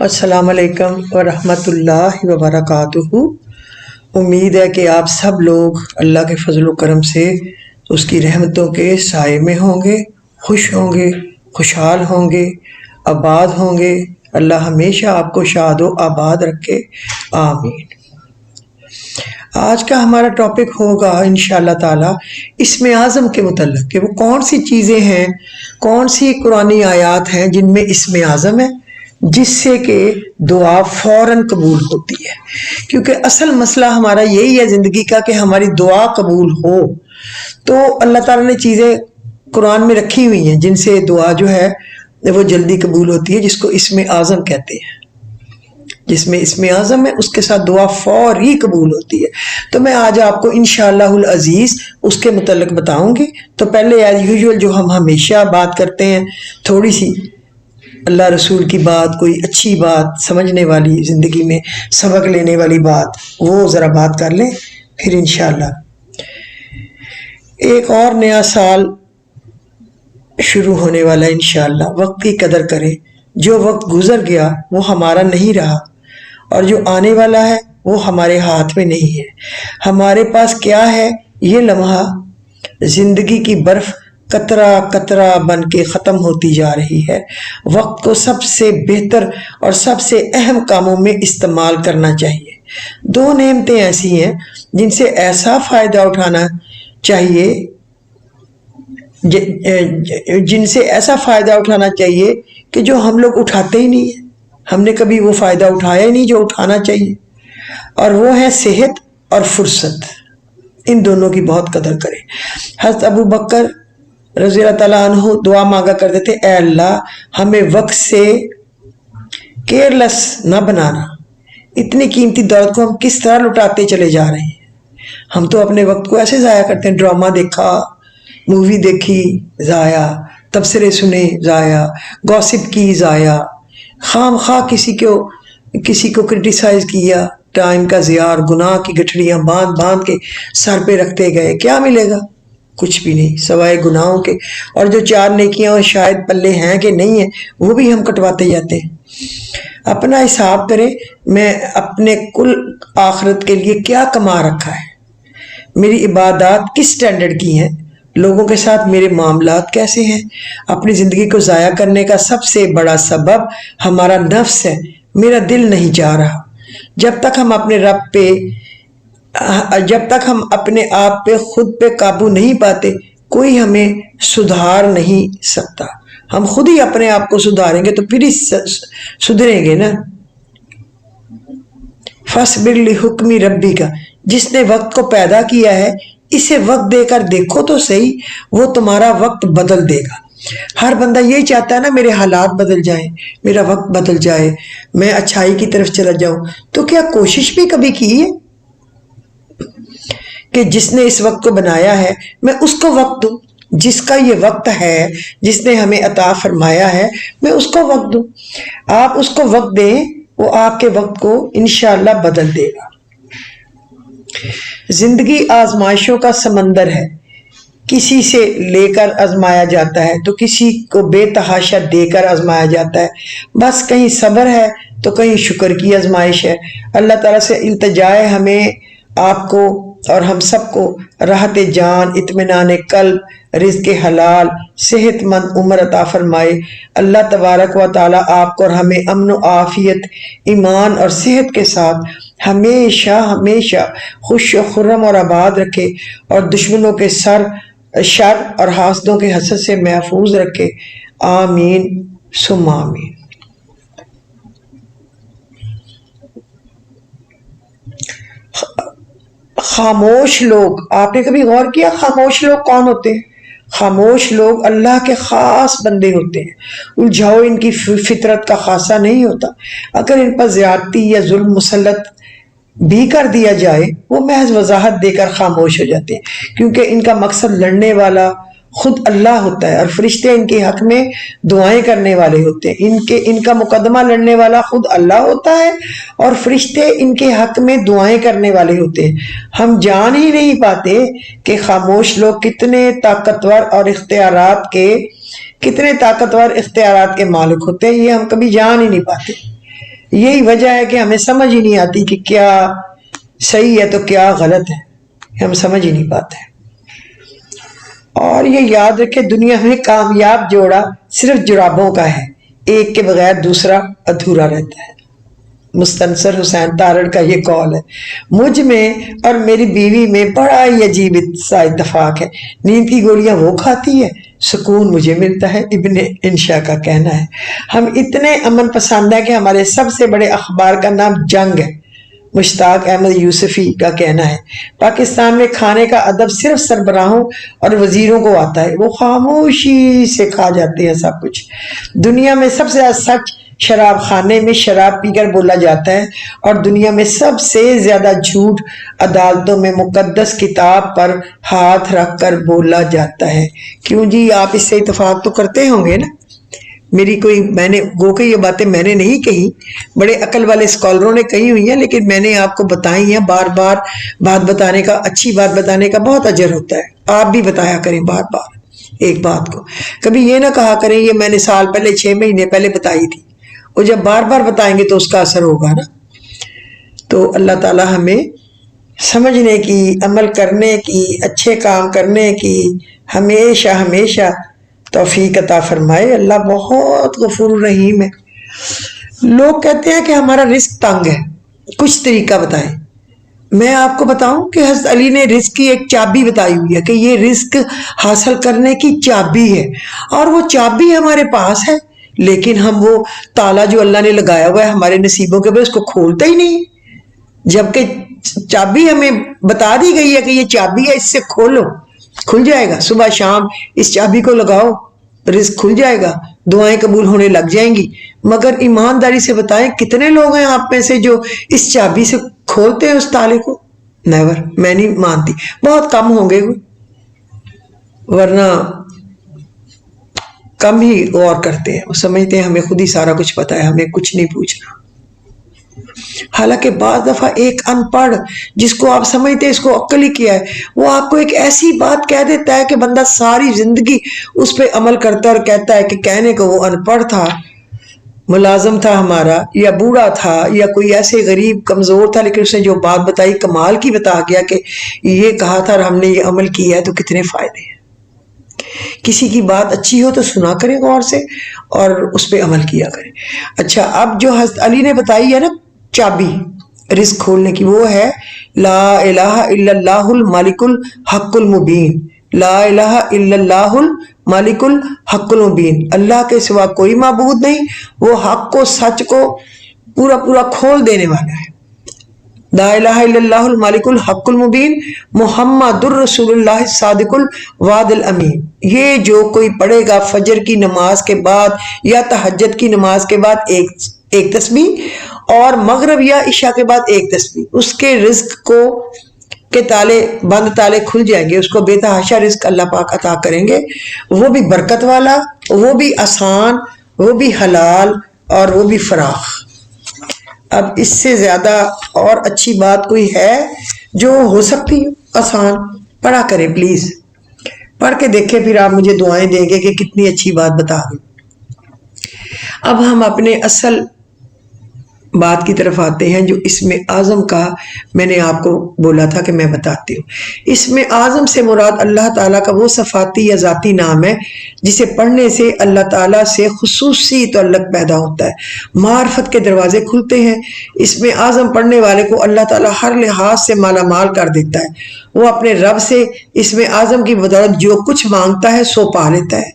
السلام علیکم ورحمۃ اللہ وبرکاتہ۔ امید ہے کہ آپ سب لوگ اللہ کے فضل و کرم سے اس کی رحمتوں کے سائے میں ہوں گے، خوش ہوں گے، خوشحال ہوں گے، آباد ہوں گے۔ اللہ ہمیشہ آپ کو شاد و آباد رکھے، آمین۔ آج کا ہمارا ٹاپک ہوگا انشاءاللہ تعالی اسم اعظم کے متعلق، کہ وہ کون سی چیزیں ہیں، کون سی قرآنی آیات ہیں جن میں اسم اعظم ہے، جس سے کہ دعا فوراً قبول ہوتی ہے۔ کیونکہ اصل مسئلہ ہمارا یہی ہے زندگی کا کہ ہماری دعا قبول ہو، تو اللہ تعالیٰ نے چیزیں قرآن میں رکھی ہوئی ہیں جن سے دعا جو ہے وہ جلدی قبول ہوتی ہے، جس کو اسم اعظم کہتے ہیں۔ جس میں اسم اعظم ہے اس کے ساتھ دعا فوری قبول ہوتی ہے۔ تو میں آج آپ کو انشاءاللہ العزیز اس کے متعلق بتاؤں گی۔ تو پہلے ایز یوزول جو ہم ہمیشہ بات کرتے ہیں، تھوڑی سی اللہ رسول کی بات، کوئی اچھی بات، سمجھنے والی، زندگی میں سبق لینے والی بات، وہ ذرا بات کر لیں، پھر انشاءاللہ ایک اور نیا سال شروع ہونے والا ہے۔ انشاءاللہ وقت کی قدر کریں۔ جو وقت گزر گیا وہ ہمارا نہیں رہا، اور جو آنے والا ہے وہ ہمارے ہاتھ میں نہیں ہے۔ ہمارے پاس کیا ہے؟ یہ لمحہ زندگی کی برف قطرہ قطرہ بن کے ختم ہوتی جا رہی ہے۔ وقت کو سب سے بہتر اور سب سے اہم کاموں میں استعمال کرنا چاہیے۔ دو نعمتیں ایسی ہیں جن سے ایسا فائدہ اٹھانا چاہیے کہ جو ہم لوگ اٹھاتے ہی نہیں ہیں۔ ہم نے کبھی وہ فائدہ اٹھایا ہی نہیں جو اٹھانا چاہیے، اور وہ ہے صحت اور فرصت۔ ان دونوں کی بہت قدر کریں۔ حضرت ابو بکر رضی اللہ تعالیٰ عنہ دعا مانگا کرتے تھے، اے اللہ ہمیں وقت سے کیئرلیس نہ بنانا۔ اتنی قیمتی دولت کو ہم کس طرح لٹاتے چلے جا رہے ہیں۔ ہم تو اپنے وقت کو ایسے ضائع کرتے ہیں، ڈرامہ دیکھا، مووی دیکھی، ضائع، تبصرے سنے، ضائع، گوسپ کی، ضائع، خام خواہ کسی کو کرٹیسائز کیا، ٹائم کا ضیاع، اور گناہ کی گٹھڑیاں باندھ باندھ کے سر پہ رکھتے گئے۔ کیا ملے گا؟ کچھ بھی نہیں سوائے گناہوں کے، اور جو چار نیکیاں شاید پلے ہیں کہ نہیں ہیں وہ بھی ہم کٹواتے جاتے ہیں۔ اپنا حساب کریں، میں اپنے کل آخرت کے لیے کیا کما رکھا ہے، میری عبادات کس سٹینڈرڈ کی ہیں، لوگوں کے ساتھ میرے معاملات کیسے ہیں۔ اپنی زندگی کو ضائع کرنے کا سب سے بڑا سبب ہمارا نفس ہے، میرا دل نہیں چاہ رہا۔ جب تک ہم اپنے آپ پہ خود پہ قابو نہیں پاتے، کوئی ہمیں سدھار نہیں سکتا۔ ہم خود ہی اپنے آپ کو سدھاریں گے تو پھر ہی سدھریں گے نا۔ فَاصْبِرْ لِحُکْمِ رَبِّکَ، جس نے وقت کو پیدا کیا ہے اسے وقت دے کر دیکھو تو صحیح، وہ تمہارا وقت بدل دے گا۔ ہر بندہ یہی چاہتا ہے نا، میرے حالات بدل جائیں، میرا وقت بدل جائے، میں اچھائی کی طرف چلا جاؤں۔ تو کیا کوشش بھی کبھی کی ہے کہ جس نے اس وقت کو بنایا ہے میں اس کو وقت دوں، جس کا یہ وقت ہے، جس نے ہمیں عطا فرمایا ہے، میں اس کو وقت دوں۔ آپ اس کو وقت دیں، وہ آپ کے وقت کو انشاءاللہ بدل دے گا۔ زندگی آزمائشوں کا سمندر ہے، کسی سے لے کر آزمایا جاتا ہے تو کسی کو بے تحاشا دے کر آزمایا جاتا ہے۔ بس کہیں صبر ہے تو کہیں شکر کی آزمائش ہے۔ اللہ تعالیٰ سے التجا ہے ہمیں، آپ کو اور ہم سب کو راحت جان، اطمینان قلب، رزق حلال، صحت مند عمر عطا فرمائے۔ اللہ تبارک و تعالیٰ آپ کو اور ہمیں امن و عافیت، ایمان اور صحت کے ساتھ ہمیشہ ہمیشہ خوش و خرم اور آباد رکھے، اور دشمنوں کے شر اور حاسدوں کے حسد سے محفوظ رکھے، آمین ثم آمین۔ خاموش لوگ، آپ نے کبھی غور کیا خاموش لوگ کون ہوتے ہیں؟ خاموش لوگ اللہ کے خاص بندے ہوتے ہیں۔ الجھاؤ ان کی فطرت کا خاصہ نہیں ہوتا۔ اگر ان پر زیادتی یا ظلم مسلط بھی کر دیا جائے، وہ محض وضاحت دے کر خاموش ہو جاتے ہیں، کیونکہ ان کا مقصد لڑنے والا خود اللہ ہوتا ہے، اور فرشتے ان کے حق میں دعائیں کرنے والے ہوتے ہیں۔ ان کا مقدمہ لڑنے والا خود اللہ ہوتا ہے، اور فرشتے ان کے حق میں دعائیں کرنے والے ہوتے ہیں۔ ہم جان ہی نہیں پاتے کہ خاموش لوگ کتنے طاقتور اور اختیارات کے کتنے طاقتور اختیارات کے مالک ہوتے ہیں، یہ ہم کبھی جان ہی نہیں پاتے۔ یہی وجہ ہے کہ ہمیں سمجھ ہی نہیں آتی کہ کیا صحیح ہے تو کیا غلط ہے، ہم سمجھ ہی نہیں پاتے۔ اور یہ یاد رکھے دنیا میں کامیاب جوڑا صرف جرابوں کا ہے، ایک کے بغیر دوسرا ادھورا رہتا ہے۔ مستنصر حسین تارڑ کا یہ قول ہے۔ مجھ میں اور میری بیوی میں بڑا ہی عجیب سا اتفاق ہے، نیند کی گولیاں وہ کھاتی ہے، سکون مجھے ملتا ہے، ابن انشا کا کہنا ہے۔ ہم اتنے امن پسند ہیں کہ ہمارے سب سے بڑے اخبار کا نام جنگ ہے، مشتاق احمد یوسفی کا کہنا ہے۔ پاکستان میں کھانے کا ادب صرف سربراہوں اور وزیروں کو آتا ہے، وہ خاموشی سے کھا جاتے ہیں سب کچھ۔ دنیا میں سب سے زیادہ سچ شراب خانے میں شراب پی کر بولا جاتا ہے، اور دنیا میں سب سے زیادہ جھوٹ عدالتوں میں مقدس کتاب پر ہاتھ رکھ کر بولا جاتا ہے۔ کیوں جی، آپ اس سے اتفاق تو کرتے ہوں گے نا؟ میں نے گو کہ یہ باتیں میں نے نہیں کہی، بڑے عقل والے اسکالروں نے کہی ہوئی ہیں، لیکن میں نے آپ کو بتائی ہیں۔ بار بار بات بتانے کا، اچھی بات بتانے کا بہت اجر ہوتا ہے۔ آپ بھی بتایا کریں بار بار ایک بات کو، کبھی یہ نہ کہا کریں یہ میں نے سال پہلے 6 مہینے پہلے بتائی تھی، اور جب بار بار بتائیں گے تو اس کا اثر ہوگا نا۔ تو اللہ تعالی ہمیں سمجھنے کی، عمل کرنے کی، اچھے کام کرنے کی ہمیشہ ہمیشہ توفیق عطا فرمائے۔ اللہ بہت غفور رحیم ہے۔ لوگ کہتے ہیں کہ ہمارا رزق تنگ ہے، کچھ طریقہ بتائیں۔ میں آپ کو بتاؤں کہ حضرت علی نے رزق کی ایک چابی بتائی ہوئی ہے کہ یہ رزق حاصل کرنے کی چابی ہے، اور وہ چابی ہمارے پاس ہے، لیکن ہم وہ تالا جو اللہ نے لگایا ہوا ہے ہمارے نصیبوں کے اوپر، اس کو کھولتے ہی نہیں، جبکہ چابی ہمیں بتا دی گئی ہے کہ یہ چابی ہے، اس سے کھولو، کھل جائے گا۔ صبح شام اس چابی کو لگاؤ، رزق کھل جائے گا، دعائیں قبول ہونے لگ جائیں گی۔ مگر ایمانداری سے بتائیں کتنے لوگ ہیں آپ میں سے جو اس چابی سے کھولتے ہیں اس تالے کو؟ نیور، میں نہیں مانتی، بہت کم ہوں گے، ورنہ کم ہی غور کرتے ہیں۔ وہ سمجھتے ہیں ہمیں خود ہی سارا کچھ پتا ہے، ہمیں کچھ نہیں پوچھنا۔ حالانکہ بعض دفعہ ایک ان پڑھ جس کو آپ سمجھتے ہیں اس کو عقل ہی کیا ہے، وہ آپ کو ایک ایسی بات کہہ دیتا ہے کہ بندہ ساری زندگی اس پہ عمل کرتا ہے اور کہتا ہے کہ کہنے کو وہ ان پڑھ تھا، ملازم تھا ہمارا، یا بوڑھا تھا، یا کوئی ایسے غریب کمزور تھا، لیکن اس نے جو بات بتائی کمال کی بتا گیا کہ یہ کہا تھا اور ہم نے یہ عمل کیا ہے، تو کتنے فائدے ہیں۔ کسی کی بات اچھی ہو تو سنا کریں غور سے اور اس پہ عمل کیا کریں۔ اچھا، اب جو حضرت علی نے بتائی ہے نا چابی رزق کھولنے کی، وہ ہے لا الہ الا اللہ المالک الحق المبین۔ لا الہ الا اللہ المالک الحق المبین، اللہ کے سوا کوئی معبود نہیں، وہ حق کو، سچ کو پورا پورا کھول دینے والا ہے۔ لا الہ الا اللہ المالک الحق المبین محمد الرسول اللہ صادق الوعد الامین۔ یہ جو کوئی پڑھے گا فجر کی نماز کے بعد یا تہجد کی نماز کے بعد ایک تسبیح، اور مغرب یا عشاء کے بعد ایک تسبیح، اس کے رزق کو کے تالے، بند تالے کھل جائیں گے، اس کو بے تحاشا رزق اللہ پاک عطا کریں گے، وہ بھی برکت والا، وہ بھی آسان، وہ بھی حلال، اور وہ بھی فراخ۔ اب اس سے زیادہ اور اچھی بات کوئی ہے جو ہو سکتی ہے؟ آسان پڑھا کریں پلیز، پڑھ کے دیکھیں، پھر آپ مجھے دعائیں دیں گے کہ کتنی اچھی بات بتا گئی۔ اب ہم اپنے اصل بات کی طرف آتے ہیں، جو اسم اعظم کا میں نے آپ کو بولا تھا کہ میں بتاتی ہوں۔ اسم اعظم سے مراد اللہ تعالیٰ کا وہ صفاتی یا ذاتی نام ہے جسے پڑھنے سے اللہ تعالیٰ سے خصوصی تعلق پیدا ہوتا ہے، معرفت کے دروازے کھلتے ہیں۔ اسم اعظم پڑھنے والے کو اللہ تعالیٰ ہر لحاظ سے مالا مال کر دیتا ہے، وہ اپنے رب سے اسم اعظم کی بدولت جو کچھ مانگتا ہے سو پا لیتا ہے۔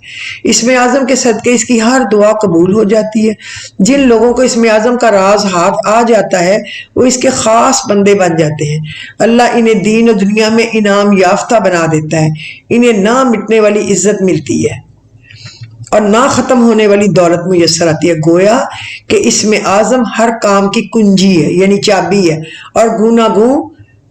اسم اعظم کے صدقے اس کی ہر دعا قبول ہو جاتی ہے۔ جن لوگوں کو اسم اعظم کا راز ہاتھ آ جاتا ہے وہ اس کے خاص بندے بن جاتے ہیں۔ اللہ انہیں دین و دنیا میں انعام یافتہ بنا دیتا ہے، انہیں نہ مٹنے والی عزت ملتی ہے اور نہ ختم ہونے والی دولت میسر آتی ہے۔ گویا کہ اسم اعظم ہر کام کی کنجی ہے، یعنی چابی ہے، اور گوناگوں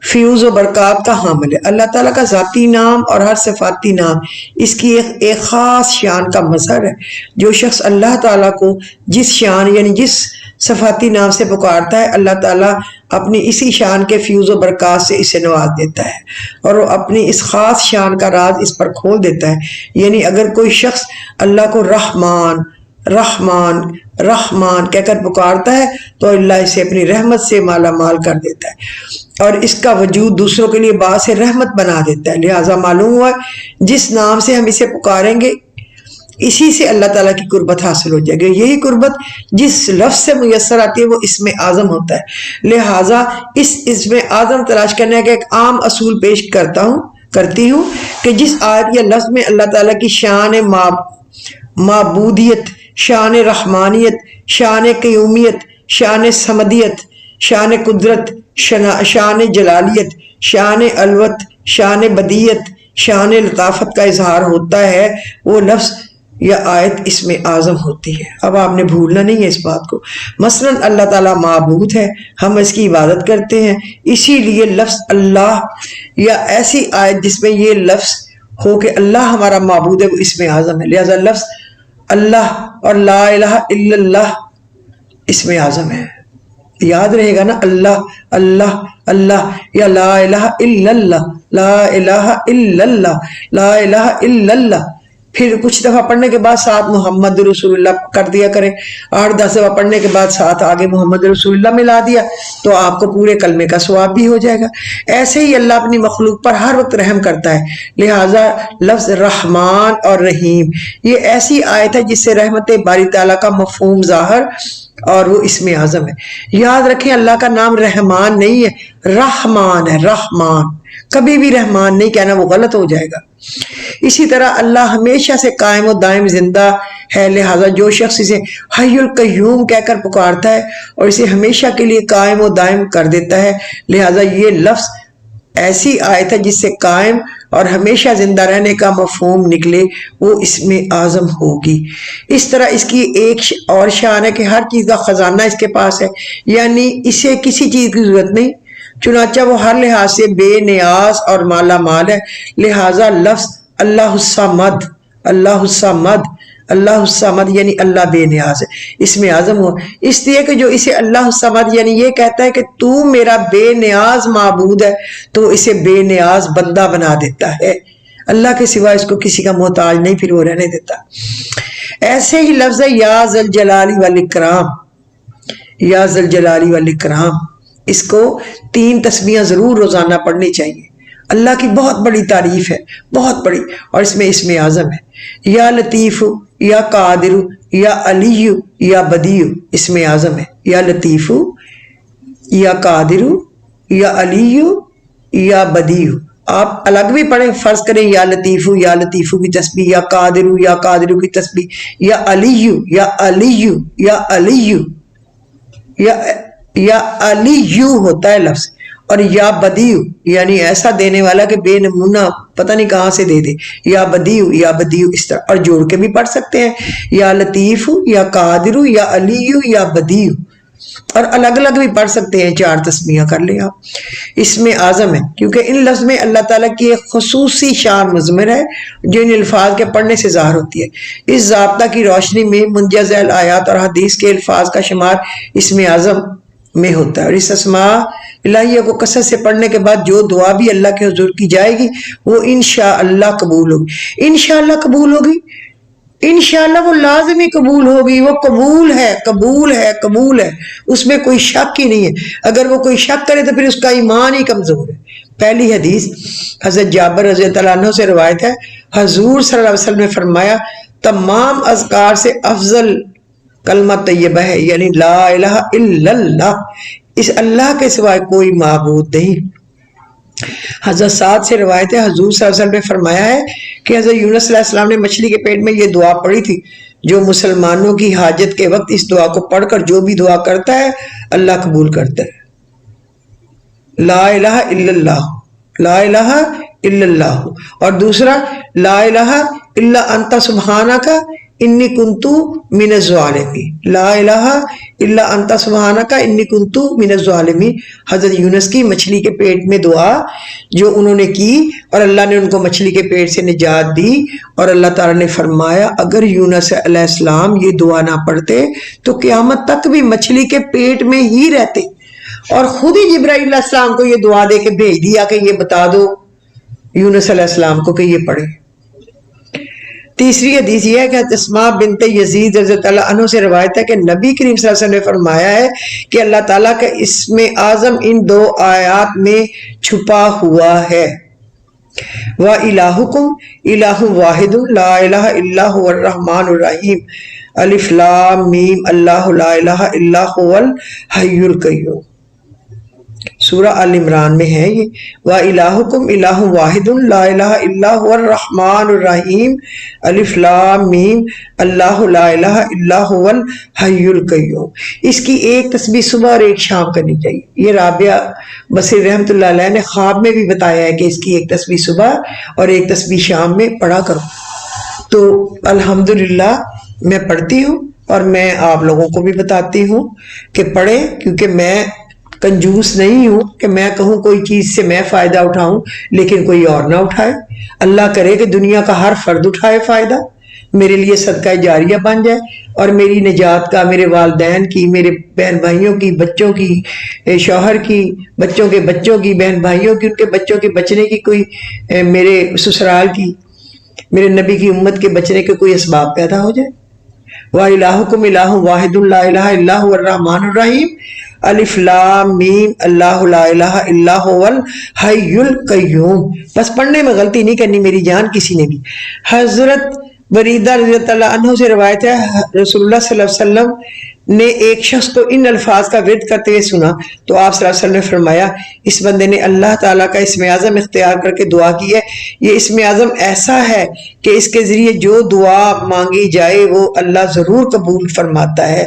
فیوز و برکات کا حامل ہے۔ اللہ تعالیٰ کا ذاتی نام اور ہر صفاتی نام اس کی ایک خاص شان کا مظہر ہے۔ جو شخص اللہ تعالیٰ کو جس شان یعنی جس صفاتی نام سے پکارتا ہے، اللہ تعالیٰ اپنی اسی شان کے فیوز و برکات سے اسے نواز دیتا ہے اور وہ اپنی اس خاص شان کا راز اس پر کھول دیتا ہے۔ یعنی اگر کوئی شخص اللہ کو رحمان رحمان رحمان کہہ کر پکارتا ہے تو اللہ اسے اپنی رحمت سے مالا مال کر دیتا ہے اور اس کا وجود دوسروں کے لیے باعث رحمت بنا دیتا ہے۔ لہٰذا معلوم ہوا جس نام سے ہم اسے پکاریں گے اسی سے اللہ تعالیٰ کی قربت حاصل ہو جائے گی۔ یہی قربت جس لفظ سے میسر آتی ہے وہ اسم اعظم ہوتا ہے۔ لہٰذا اس اسم اعظم تلاش کرنے کا ایک عام اصول پیش کرتی ہوں کہ جس آیت یا لفظ میں اللہ تعالیٰ کی شان معبودیت، شان رحمانیت، شان قیومیت، شان صمدیت، شان قدرت، شان جلالیت، شان الوت، شان بدیت، شان لطافت کا اظہار ہوتا ہے وہ لفظ یا آیت اسم اعظم ہوتی ہے۔ اب آپ نے بھولنا نہیں ہے اس بات کو۔ مثلاً اللہ تعالیٰ معبود ہے، ہم اس کی عبادت کرتے ہیں، اسی لیے لفظ اللہ یا ایسی آیت جس میں یہ لفظ ہو کہ اللہ ہمارا معبود ہے وہ اسم اعظم ہے۔ لہذا لفظ اللہ اور لا الہ الا اللہ اسم اعظم ہے۔ یاد رہے گا نا، اللہ اللہ اللہ یا لا الہ الا اللہ، لا الہ الا اللہ، لا الہ الا اللہ۔ پھر کچھ دفعہ پڑھنے کے بعد ساتھ محمد رسول اللہ کر دیا کریں، 8-10 دفعہ پڑھنے کے بعد ساتھ آگے محمد رسول اللہ ملا دیا تو آپ کو پورے کلمے کا ثواب بھی ہو جائے گا۔ ایسے ہی اللہ اپنی مخلوق پر ہر وقت رحم کرتا ہے، لہٰذا لفظ رحمان اور رحیم یہ ایسی آیت ہے جس سے رحمت باری تعالیٰ کا مفہوم ظاہر اور وہ اسم اعظم ہے۔ یاد رکھیں اللہ کا نام رحمان نہیں ہے، رحمان ہے، رحمان۔ کبھی بھی رحمان نہیں کہنا، وہ غلط ہو جائے گا۔ اسی طرح اللہ ہمیشہ سے قائم و دائم زندہ ہے، لہٰذا جو شخص اسے حی القیوم کہہ کر پکارتا ہے اور اسے ہمیشہ کے لیے قائم و دائم کر دیتا ہے، لہٰذا یہ لفظ ایسی آیت ہے جس سے قائم اور ہمیشہ زندہ رہنے کا مفہوم نکلے وہ اسم اعظم ہوگی۔ اس طرح اس کی ایک اور شان ہے کہ ہر چیز کا خزانہ اس کے پاس ہے، یعنی اسے کسی چیز کی ضرورت نہیں، چنانچہ وہ ہر لحاظ سے بے نیاز اور مالا مال ہے۔ لہٰذا لفظ اللہ الصمد، اللہ الصمد، اللہ الصمد یعنی اللہ بے نیاز ہے، اسم اعظم ہوا، اس لیے کہ جو اسے اللہ الصمد یعنی یہ کہتا ہے کہ تو میرا بے نیاز معبود ہے تو اسے بے نیاز بندہ بنا دیتا ہے، اللہ کے سوا اس کو کسی کا محتاج نہیں پھر وہ رہنے دیتا۔ ایسے ہی لفظ ہے یا ذل جلال والاکرام، یا ذل جلال والاکرام، اس کو 3 تسبیحاں ضرور روزانہ پڑھنی چاہیے۔ اللہ کی بہت بڑی تعریف ہے، بہت بڑی، اور اس میں اسم اعظم ہے۔ یا لطیف، یا قادر، یا علی، یا بدیع اسم اعظم ہے۔ یا لطیف، یا قادر، یا علی، یا بدیع۔ آپ الگ بھی پڑھیں، فرض کریں یا لطیف کی تسبیح، یا قادر کی تسبیح، یا علی، یا علی، یا علی، یا علی ہوتا ہے لفظ، اور یا بدیع یعنی ایسا دینے والا کہ بے نمونہ پتہ نہیں کہاں سے دے دے، یا بدیع، یا بدیع، اس طرح، اور جوڑ کے بھی پڑھ سکتے ہیں، یا لطیف، یا قادر، یا علی، یا بدیع، اور الگ الگ بھی پڑھ سکتے ہیں، 4 تسبیحاں کر لیں آپ۔ اسم اعظم ہے کیونکہ ان لفظ میں اللہ تعالیٰ کی ایک خصوصی شان مضمر ہے جو ان الفاظ کے پڑھنے سے ظاہر ہوتی ہے۔ اس ضابطہ کی روشنی میں مندرجہ ذیل آیات اور حدیث کے الفاظ کا شمار اسم اعظم میں ہوتا ہے، اور اس اسماء الہیہ کو کثرت سے پڑھنے کے بعد جو دعا بھی اللہ کے حضور کی جائے گی وہ انشاءاللہ قبول ہوگی۔ انشاءاللہ قبول ہوگی، انشاءاللہ وہ لازمی قبول ہوگی، وہ قبول ہے، قبول ہے، قبول ہے، اس میں کوئی شک ہی نہیں ہے۔ اگر وہ کوئی شک کرے تو پھر اس کا ایمان ہی کمزور ہے۔ پہلی حدیث حضرت جابر رضی اللہ عنہ سے روایت ہے، حضور صلی اللہ علیہ وسلم نے فرمایا تمام اذکار سے افضل کلمہ طیبہ ہے، یعنی لا الہ الا اللہ، اس اللہ کے سوائے کوئی معبود نہیں۔ حضرت سعد سے روایت ہے، حضور صلی اللہ علیہ وسلم نے فرمایا ہے کہ حضرت یونس علیہ السلام نے مچھلی کے پیٹ میں یہ دعا پڑھی تھی، جو مسلمانوں کی حاجت کے وقت اس دعا کو پڑھ کر جو بھی دعا کرتا ہے اللہ قبول کرتا ہے۔ لا الہ الا اللہ، لا الہ الا اللہ، اور دوسرا لا الہ الا انت سبحانک انی کنت من الظالمین، لا الہ الا انت سبحانک انی کنت من الظالمین. حضرت یونس کی مچھلی کے پیٹ میں دعا جو انہوں نے کی اور اللہ نے ان کو مچھلی کے پیٹ سے نجات دی، اور اللہ تعالیٰ نے فرمایا اگر یونس علیہ السلام یہ دعا نہ پڑھتے تو قیامت تک بھی مچھلی کے پیٹ میں ہی رہتے، اور خود ہی جبرائیل علیہ السلام کو یہ دعا دے کے بھیج دیا کہ یہ بتا دو یونس علیہ السلام کو کہ یہ پڑھے. تیسری حدیث یہ ہے کہ اسماء بنت یزید رضی اللہ عنہ سے روایت ہے کہ نبی کریم صلی اللہ علیہ وسلم نے فرمایا ہے کہ اللہ تعالیٰ کا اسم اعظم ان دو آیات میں چھپا ہوا ہے، وَإِلَٰهُكُمْ إِلَٰهٌ وَاحِدٌ لَا إِلَٰهَ إِلَّا هُوَ الرَّحْمَٰنُ الرَّحِيمُ الف لام میم اللہ لا الہ الا هو الحی القیوم. سورہ آل عمران میں ہے یہ. وَإِلَٰهُكُمْ إِلَٰهٌ وَاحِدٌ لَا إِلَٰهَ إِلَّا هُوَ الرَّحْمَٰنُ الرَّحِيمُ الف لام میم اللہ لا الہ الا هو الحی القیوم. اس کی ایک تسبیح صبح اور ایک شام کرنی چاہیے. یہ رابعہ بصری رحمۃ اللہ علیہ نے خواب میں بھی بتایا ہے کہ اس کی ایک تسبیح صبح اور ایک تسبیح شام میں پڑھا کرو. تو الحمدللہ میں پڑھتی ہوں اور میں آپ لوگوں کو بھی بتاتی ہوں کہ پڑھیں، کیونکہ میں کنجوس نہیں ہوں کہ میں کہوں کوئی چیز سے میں فائدہ اٹھاؤں لیکن کوئی اور نہ اٹھائے. اللہ کرے کہ دنیا کا ہر فرد اٹھائے فائدہ، میرے لیے صدقہ جاریہ بن جائے اور میری نجات کا، میرے والدین کی، میرے بہن بھائیوں کی، بچوں کی، شوہر کی، بچوں کے بچوں کی، بہن بھائیوں کی، ان کے بچوں کے بچنے کی، کوئی میرے سسرال کی، میرے نبی کی امت کے بچنے کے کوئی اسباب پیدا ہو جائے. وَإِلَٰهُكُمْ إِلَٰهٌ وَاحِدٌ لَا إِلَٰهَ إِلَّا هُوَ الرَّحْمَٰنُ الرَّحِيمُ الف لام میم اللہ لا الہ الا هو الحی القیوم. بس پڑھنے میں غلطی نہیں کرنی میری جان کسی نے بھی. حضرت بریدہ رضی اللہ عنہ سے روایت ہے رسول اللہ صلی اللہ علیہ وسلم نے ایک شخص کو ان الفاظ کا ورد کرتے ہوئے سنا تو آپ صلی اللہ علیہ وسلم نے فرمایا اس بندے نے اللہ تعالیٰ کا اسم اعظم اختیار کر کے دعا کی ہے. یہ اسم اعظم ایسا ہے کہ اس کے ذریعے جو دعا مانگی جائے وہ اللہ ضرور قبول فرماتا ہے.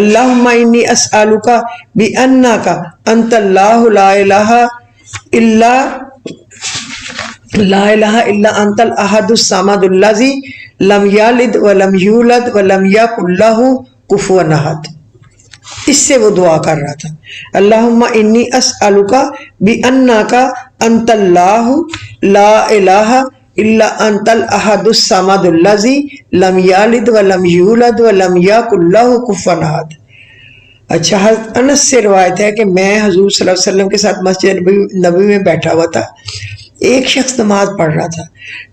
اللہم انی اسألک بأنک انت اللہ لا الہ الا انت الاحد الصمد الذی لم یلد ولم یولد ولم یکن لہ کفوا احد. اس سے وہ دعا کر رہا تھا اللہم انی اسألک بأنک انت اللہ لا الہ الا انت الاحد الصمد الذی لم یلد ولم یولد ولم یکن لہ کفوا احد. اچھا، حضرت انس سے روایت ہے کہ میں حضور صلی اللہ علیہ وسلم کے ساتھ مسجد نبوی میں بیٹھا ہوا تھا. ایک شخص نماز پڑھ رہا تھا.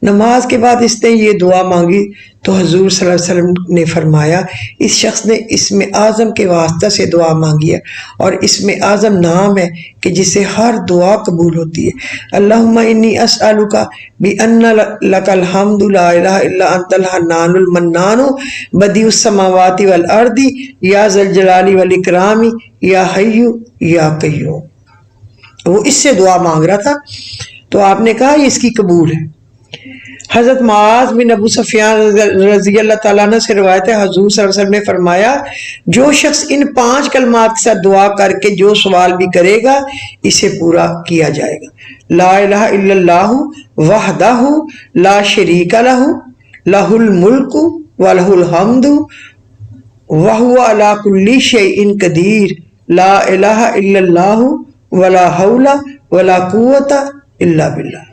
نماز کے بعد اس نے یہ دعا مانگی تو حضور صلی اللہ علیہ وسلم نے فرمایا اس شخص نے اسم اعظم کے واسطہ سے دعا مانگی ہے، اور اسم اعظم نام ہے کہ جس سے ہر دعا قبول ہوتی ہے. اللہم انی اسألک بأن لک الحمد لا الہ الا انت الحنان المنان بدیع السماوات والارض یا ذا الجلال والاکرام یا حی یا قیوم. وہ اس سے دعا مانگ رہا تھا تو آپ نے کہا یہ اس کی قبول ہے. حضرت معاذ بن ابو سفیان رضی اللہ تعالیٰ عنہ سے روایت ہے حضور صلی اللہ علیہ وسلم نے فرمایا جو شخص ان 5 کلمات کے ساتھ دعا کر کے جو سوال بھی کرے گا اسے پورا کیا جائے گا. لا الہ الا اللہ وحدہ لا شریک لہ لہ الملک ولہ الحمد وہو علی کل شیء قدیر لا الہ الا اللہ ولا حول ولا قوت الا باللہ.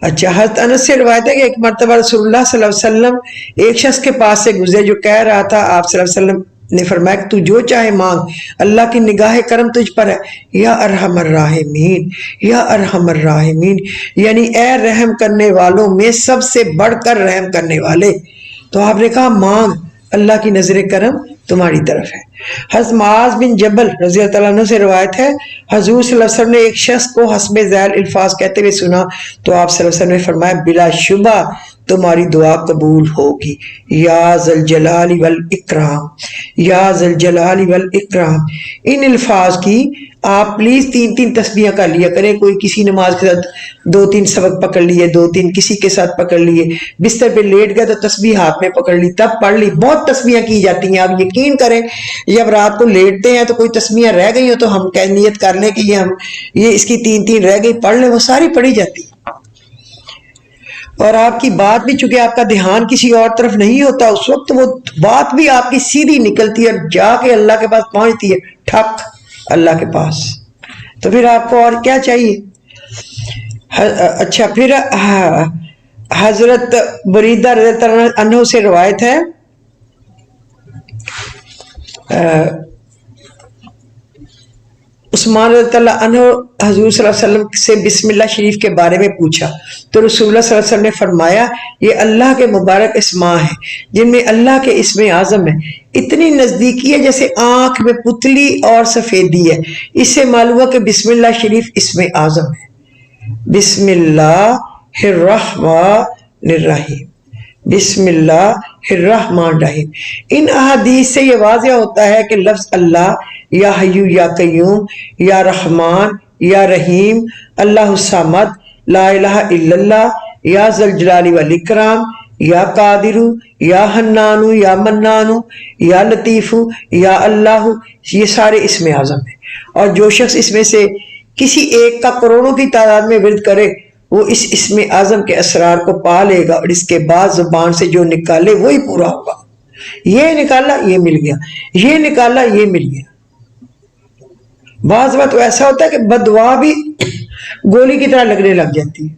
اچھا، حضرت انس سے روایت ہے کہ ایک مرتبہ رسول اللہ صلی اللہ علیہ وسلم ایک شخص کے پاس سے گزرے جو کہہ رہا تھا، آپ صلی اللہ علیہ وسلم نے فرمایا کہ تو جو چاہے مانگ، اللہ کی نگاہ کرم تجھ پر ہے. یا ارحم الراحمین، یا ارحم الراحمین، یعنی اے رحم کرنے والوں میں سب سے بڑھ کر رحم کرنے والے. تو آپ نے کہا مانگ، اللہ کی نظر کرم تمہاری طرف ہے. حضرت معاذ بن جبل رضی اللہ عنہ سے روایت ہے حضور صلی اللہ علیہ وسلم نے ایک شخص کو حسب ذیل الفاظ کہتے ہوئے سنا تو آپ صلی اللہ علیہ وسلم نے فرمایا بلا شبہ تمہاری دعا قبول ہوگی. یا ذا الجلال والاکرام، یا ذا الجلال والاکرام. ان الفاظ کی آپ پلیز 3 تسبیحیں کر لیا کریں. کوئی کسی نماز کے ساتھ 2-3 سبق پکڑ لیے، 2-3 کسی کے ساتھ پکڑ لیے، بستر پہ لیٹ گئے تو تسبیح ہاتھ میں پکڑ لی، تب پڑھ لی. بہت تسبیحیں کی جاتی ہیں. آپ یقین کریں جب رات کو لیٹتے ہیں تو کوئی تسبیحیں رہ گئی ہو تو ہم نیت کر لیں کہ یہ اس کی 3 رہ گئی، پڑھ لیں، وہ ساری پڑھی جاتی. اور آپ کی بات بھی چونکہ آپ کا دھیان کسی اور طرف نہیں ہوتا اس وقت وہ بات بھی آپ کی سیدھی نکلتی ہے اور جا کے اللہ کے پاس پہنچتی ہے ٹھک اللہ کے پاس. تو پھر آپ کو اور کیا چاہیے. اچھا پھر حضرت بریدہ رضی اللہ عنہ سے روایت ہے عثمان رضی اللہ عنہ حضور صلی اللہ علیہ وسلم سے بسم اللہ شریف کے بارے میں پوچھا تو رسول اللہ صلی اللہ علیہ وسلم نے فرمایا یہ اللہ کے مبارک اسماء ہیں جن میں اللہ کے اسم اعظم ہے اتنی نزدیکی ہے جیسے آنکھ میں پتلی اور سفیدی ہے. اس سے معلوم ہے کہ بسم اللہ شریف اسم اعظم ہے. بسم اللہ الرحمن الرحیم بسم اللہ الرحمن الرحیم. ان احادیث سے یہ واضح ہوتا ہے کہ لفظ اللہ یا حیو یا قیوم یا رحمان یا رحیم اللہ الصمد لا الہ الا اللہ یا ذوالجلال والاکرام یا قادر یا حنان یا منان یا لطیف یا اللہ یہ سارے اسم اعظم ہیں. اور جو شخص اس میں سے کسی ایک کا کروڑوں کی تعداد میں ورد کرے وہ اس اسم اعظم کے اسرار کو پا لے گا اور اس کے بعد زبان سے جو نکالے وہی پورا ہوگا. یہ نکالا یہ مل گیا یہ نکالا یہ مل گیا. بعض وقت ایسا ہوتا ہے کہ بددعا بھی گولی کی طرح لگنے لگ جاتی ہے.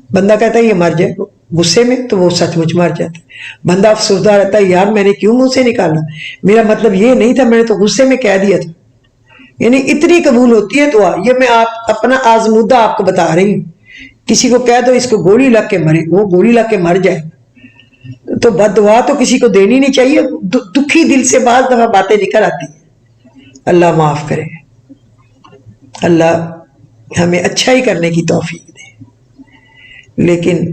بندہ کہتا ہے یہ مر جائے غصے میں تو وہ سچ مچ مر جاتا ہے. بندہ افسردہ رہتا ہے یار میں نے کیوں منہ سے نکالا میرا مطلب یہ نہیں تھا میں نے تو غصے میں کہہ دیا تھا. یعنی اتنی قبول ہوتی ہے دعا. یہ میں اپنا آزمودہ آپ کو بتا رہی ہوں. کسی کو کہہ دو اس کو گولی لگ کے مرے وہ گولی لگ کے مر جائے. تو بد دعا تو کسی کو دینی نہیں چاہیے. دکھی دل سے بعض دفعہ باتیں نکل آتی ہیں. اللہ معاف کرے. اللہ ہمیں اچھا ہی کرنے کی توفیق دے. لیکن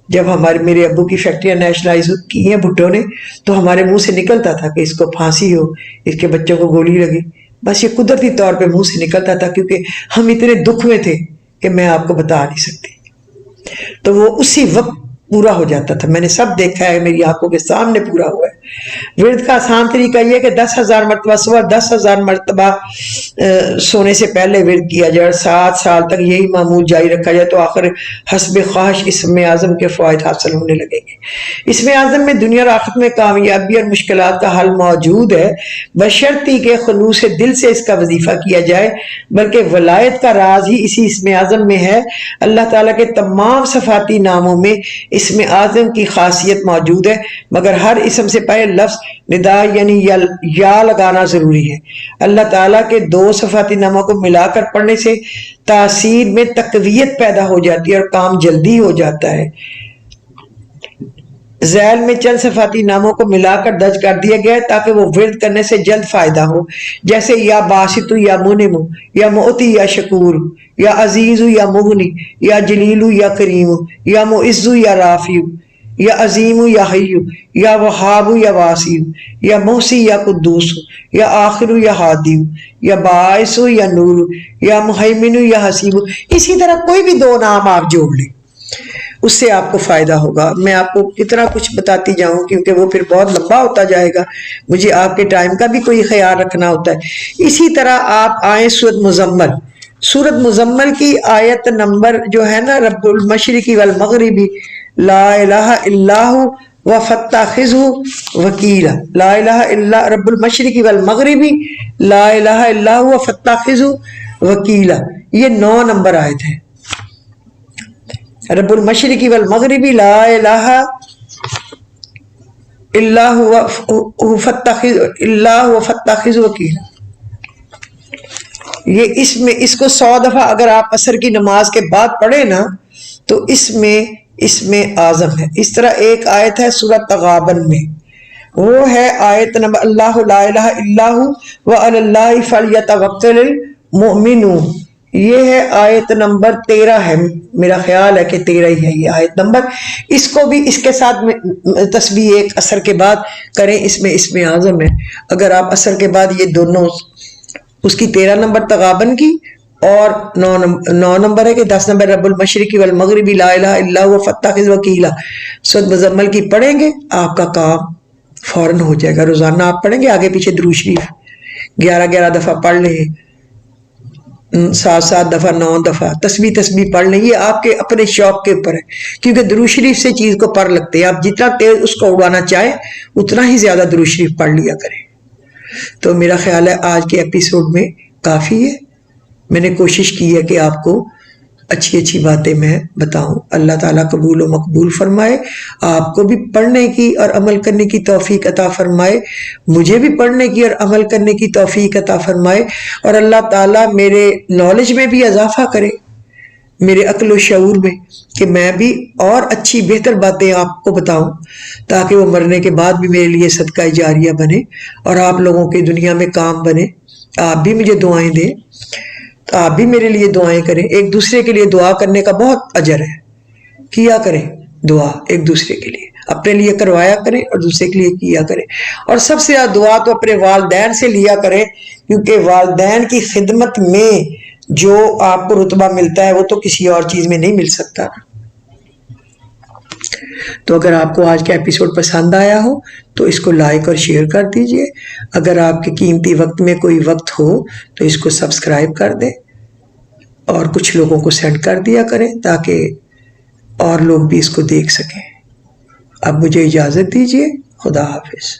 جب میرے ابو کی فیکٹریاں نیشنلائز کی ہیں بھٹو نے تو ہمارے منہ سے نکلتا تھا کہ اس کو پھانسی ہو اس کے بچوں کو گولی لگے. بس یہ قدرتی طور پہ منہ سے نکلتا تھا کیونکہ ہم اتنے دکھ میں تھے کہ میں آپ کو بتا نہیں سکتی. تو وہ اسی وقت پورا ہو جاتا تھا. میں نے سب دیکھا ہے میری آنکھوں کے سامنے پورا ہوا ہے. ورد کا آسان طریقہ یہ کہ 10,000 مرتبہ صبح 10,000 مرتبہ سونے سے پہلے ورد کیا جائے اور 7 سال تک یہی معمول جاری رکھا جائے تو آخر حسب خواہش اسم اعظم کے فوائد حاصل ہونے لگیں گے. اسم اعظم میں دنیا اور آخرت میں کامیابی اور مشکلات کا حل موجود ہے بشرطی کہ خلوص دل سے اس کا وظیفہ کیا جائے. بلکہ ولایت کا راز ہی اسی اسم اعظم میں ہے. اللہ تعالیٰ کے تمام صفاتی ناموں میں اسم اعظم کی خاصیت موجود ہے مگر ہر اسم سے پہلے لفظ ندا یعنی یا لگانا ضروری ہے. اللہ تعالیٰ کے 2 صفاتی ناموں کو ملا کر پڑھنے سے تاثیر میں تقویت پیدا ہو جاتی ہے اور کام جلدی ہو جاتا ہے. ذیل میں چند صفاتی ناموں کو ملا کر درج کر دیا گیا ہے تاکہ وہ ورد کرنے سے جلد فائدہ ہو. جیسے یا باسط یا منم یا معطی یا شکور یا عزیز یا مغنی یا جلیل یا کریم یا معز یا رافع یا عظیم یا حی یا وہاب یا واسع یا محسی یا قدوس یا آخر یا ہادی یا باعث یا نور یا مہیمن یا حسیب. اسی طرح کوئی بھی 2 نام آپ جوڑ لیں اس سے آپ کو فائدہ ہوگا. میں آپ کو اتنا کچھ بتاتی جاؤں کیونکہ وہ پھر بہت لمبا ہوتا جائے گا. مجھے آپ کے ٹائم کا بھی کوئی خیال رکھنا ہوتا ہے. اسی طرح آپ آئیں سورۃ مزمل. سورۃ مزمل کی آیت نمبر جو ہے نا رب المشرقی والمغربی لا الہ الا ہو وفتخذہ وکیلا. لا الہ الا رب المشرقی والمغربی لا الہ الا ہو وفتخذہ وکیلا. یہ 9 نمبر آیت ہے. رب المشرقی والمغربی لا الہ الا هو فاتخذ وکیلا. یہ اس کو 100 دفعہ اگر آپ عصر کی نماز کے بعد پڑھیں نا تو اس میں اعظم ہے. اس طرح ایک آیت ہے سورۃ تغابن میں وہ ہے آیت نمبر اللہ لا الہ الا ہو وعلی اللہ فلیتوکل المؤمنون. یہ ہے آیت نمبر 13 ہے. میرا خیال ہے کہ 13 ہی ہے یہ آیت نمبر. اس کو بھی اس کے ساتھ تسبیح ایک عصر کے بعد کریں. اس میں اسم اعظم ہے. اگر آپ عصر کے بعد یہ دونوں اس کی 13 نمبر تغابن کی اور 9 نمبر ہے کہ 10 نمبر رب المشرقی والمغربی لا الہ الا هو فاتخذ وکیلا سورۃ مزمل کی پڑھیں گے آپ کا کام فوراً ہو جائے گا. روزانہ آپ پڑھیں گے آگے پیچھے درود شریف 11 دفعہ پڑھ لیں 7 دفعہ 9 دفعہ تسبیح پڑھ لیں، یہ آپ کے اپنے شوق کے اوپر ہے، کیونکہ درود شریف سے چیز کو پر لگتے ہیں، آپ جتنا تیز اس کو اڑانا چاہیں اتنا ہی زیادہ درود شریف پڑھ لیا کریں۔ تو میرا خیال ہے آج کے ایپیسوڈ میں کافی ہے، میں نے کوشش کی ہے کہ آپ کو اچھی اچھی باتیں میں بتاؤں۔ اللہ تعالیٰ قبول و مقبول فرمائے، آپ کو بھی پڑھنے کی اور عمل کرنے کی توفیق عطا فرمائے، مجھے بھی پڑھنے کی اور عمل کرنے کی توفیق عطا فرمائے، اور اللہ تعالیٰ میرے نالج میں بھی اضافہ کرے، میرے عقل و شعور میں، کہ میں بھی اور اچھی بہتر باتیں آپ کو بتاؤں، تاکہ وہ مرنے کے بعد بھی میرے لیے صدقہ جاریہ بنے اور آپ لوگوں کی دنیا میں کام بنے۔ آپ بھی مجھے دعائیں دیں، تو آپ بھی میرے لیے دعائیں کریں، ایک دوسرے کے لیے دعا کرنے کا بہت اجر ہے، کیا کریں دعا ایک دوسرے کے لیے، اپنے لیے کروایا کریں اور دوسرے کے لیے کیا کریں، اور سب سے زیادہ دعا تو اپنے والدین سے لیا کریں، کیونکہ والدین کی خدمت میں جو آپ کو رتبہ ملتا ہے وہ تو کسی اور چیز میں نہیں مل سکتا۔ تو اگر آپ کو آج کا ایپیسوڈ پسند آیا ہو تو اس کو لائک اور شیئر کر دیجئے، اگر آپ کے قیمتی وقت میں کوئی وقت ہو تو اس کو سبسکرائب کر دیں اور کچھ لوگوں کو سینڈ کر دیا کریں تاکہ اور لوگ بھی اس کو دیکھ سکیں۔ اب مجھے اجازت دیجئے، خدا حافظ۔